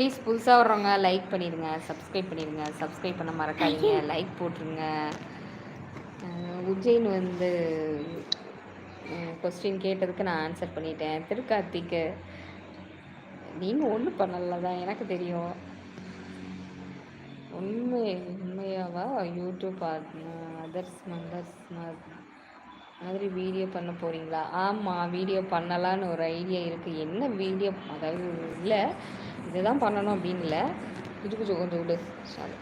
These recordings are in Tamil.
ப்ளீஸ் புதுசாக வர்றவங்க லைக் பண்ணிடுங்க, சப்ஸ்கிரைப் பண்ண மறக்காதீங்க, லைக் போட்டுருங்க. உஜ்ஜைன் வந்து கொஸ்டின் கேட்டதுக்கு நான் ஆன்சர் பண்ணிட்டேன். திருக்கார்த்திக்கு நீங்கள் ஒன்றும் பண்ணல தான் எனக்கு தெரியும். உண்மையாவா யூடியூப் அதர்ஸ் மெம்பர்ஸ் மாதிரி வீடியோ பண்ண போகிறீங்களா? ஆமாம், வீடியோ பண்ணலான்னு ஒரு ஐடியா இருக்குது. என்ன வீடியோ, அதாவது இல்லை இதுதான் பண்ணணும் அப்படின்னு இல்லை, கொஞ்சம் விடு சாரி,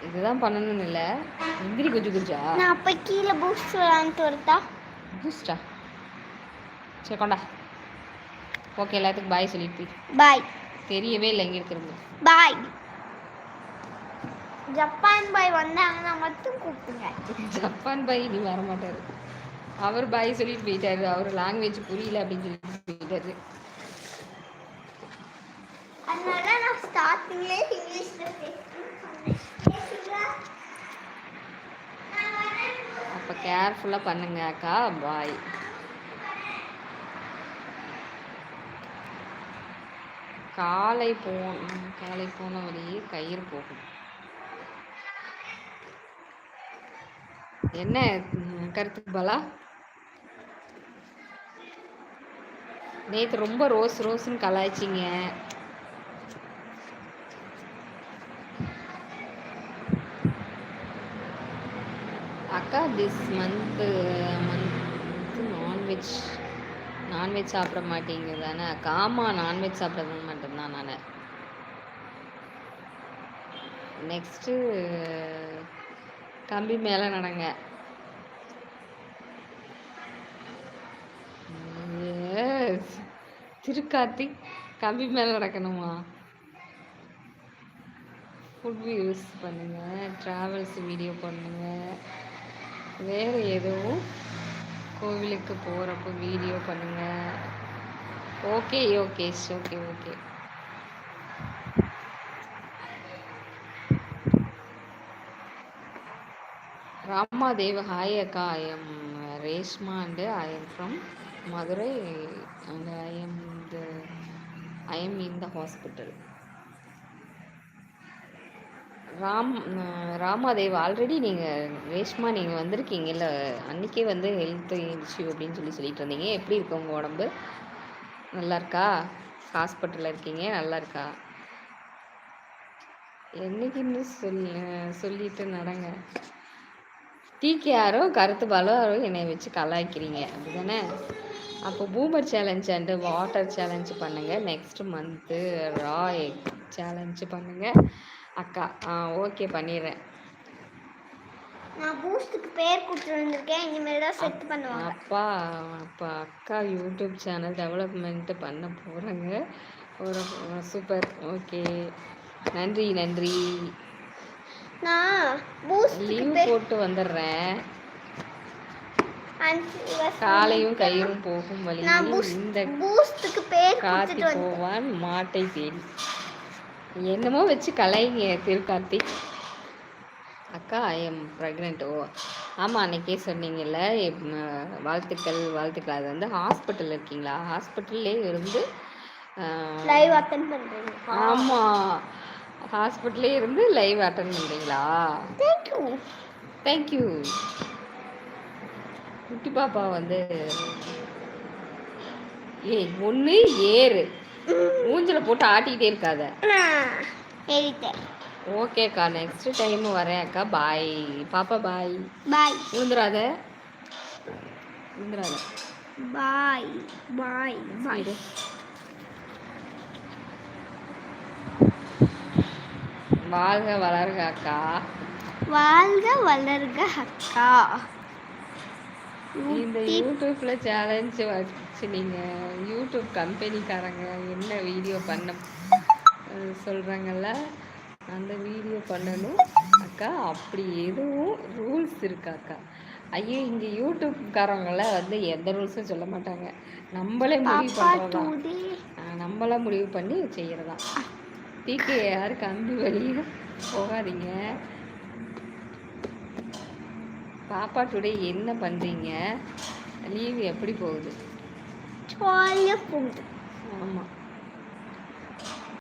இதுதான் பண்ணணும்னு இல்லை. எந்திரி குஜா நான் அப்போ கீழே பூஸ்ட் விளாண்டுட்டு வரட்டா? பூஸ்டா? சரி கொண்டா. ஓகே, எல்லாத்துக்கும் பாய் சொல்லிட்டு பாய். தெரியவே இல்லை எங்கே இருக்கிறது. பாய். ஜப்பான் பாய் வந்தாங்கன்னா மட்டும் கூப்பிடுங்க. ஜப்பான் பாய் நீ வர மாட்டாரு. அவர் பாய் சொல்லிட்டு போயிட்டாரு. அவர் லாங்குவேஜ் புரியல அப்படின்னு சொல்லிட்டு போயிட்டாரு. அதனால நான் ஸ்டார்டிங்ல இங்கிலீஷ்ல அப்போ கேர்ஃபுல்லாக பண்ணுங்க அக்கா. பாய். காலை போன வழியே கயிறு போகும். என்ன கருத்து பாலா? நேற்று ரொம்ப ரோஸ்ன்னு கலாய்ச்சிங்க. அக்கா திஸ் மந்த்து நான்வெஜ் சாப்பிட மாட்டீங்க தானே அக்கா? ஆமாம், நான்வெஜ் சாப்பிட மட்டும்தான் நான். நெக்ஸ்ட்டு கம்பி மேலே நடங்க. திருக்கார்த்திக் கம்பி மேலே நடக்கணுமா? ஃபுட் யூஸ் பண்ணுங்கள், ட்ராவல்ஸ் வீடியோ பண்ணுங்கள், வேறு எதுவும் கோவிலுக்கு போகிறப்போ வீடியோ பண்ணுங்கள். Okay Yogesh, okay. Ramadev, hi அக்கா. I am Reshma and I am from Madurai and I am in the hospital. Ramadev already நீங்கள் ரேஷ்மா நீங்கள் வந்திருக்கீங்கல்ல, அன்றைக்கே வந்து ஹெல்த் இஷ்யூ அப்படின்னு சொல்லிட்டு இருந்தீங்க. எப்படி இருக்கு உங்கள் உடம்பு? நல்லா இருக்கா? ஹாஸ்பிட்டலில் இருக்கீங்க, நல்லா இருக்கா? என்னைக்குன்னு சொல்லிட்டு நடங்க. டிகேஆரோ கருத்து பாலோ என்னை வச்சு கலாய்க்கிறீங்க அப்படி தானே? அப்போ boomer challenge and water challenge பண்ணுங்கள். நெக்ஸ்ட் மந்த்து ரா எக் சேலஞ்சு பண்ணுங்கள் அக்கா. ஓகே, பண்ணிடுறேன். நான் பூஸ்டுக்கு பேர் கொடுத்து வந்திருக்கேன், இனிமேல் தான் செட் பண்ணுவாங்க. அப்பா அக்கா யூடியூப் சேனல் டெவலப்மெண்ட் பண்ண போகிறாங்க. ஒரு சூப்பர். ஓகே, நன்றி. நான் லீவ் போட்டு வந்துடுறேன். காலையும் கையும் போகும் வழியில் இந்த பூஸ்டுக்கு பேர் கார்த்தி போவான் மாட்டை தேடி. என்னமோ வச்சு கலைங்க திருக்கார்த்திக். அக்கா ஐ எம் ப்ரெக்னென்ட். ஓ ஆமாம், அன்றைக்கே சொன்னீங்கல்ல. வாழ்த்துக்கள். அது வந்து ஹாஸ்பிட்டலில் இருக்கீங்களா? ஹாஸ்பிட்டல்லே இருந்து லைவ் அட்டெண்ட் பண்ணுறீங்க? ஆமாம், ஹாஸ்பிட்டல்லே இருந்து லைவ் அட்டெண்ட் பண்ணுறீங்களா? தேங்க்யூ. குட்டி பாப்பா வந்து ஒன்று ஏறு மூஞ்சில் போட்டு ஆட்டிக்கிட்டே இருக்காத. ஓகேக்கா, நெக்ஸ்ட் டைம் வரேன் அக்கா. பாய் பாப்பா. பாய். விழுந்துடாத. பாய். வாழ்க வளர்க அக்கா. இந்த யூடியூப்ல சேலஞ்சு வச்சு நீங்கள் யூடியூப் கம்பெனிக்காரங்க என்ன வீடியோ பண்ண சொல்கிறாங்கல்ல, அந்த வீடியோ பண்ணணும் அக்கா. அப்படி எதுவும் ரூல்ஸ் இருக்காக்கா? ஐயோ, இங்கே யூடியூப்காரங்களாம் வந்து எந்த ரூல்ஸும் சொல்ல மாட்டாங்க. நம்மளே முடிவு பண்ணுறதான், நம்மளாம் முடிவு பண்ணி செய்கிறதான். டிகேஆர் கம்பி வழியாக போகாதீங்க. பாப்பா டுடே என்ன பண்ணுறீங்க? லீவ் எப்படி போகுது? ஜாலியாக போகுது. ஆமாம்.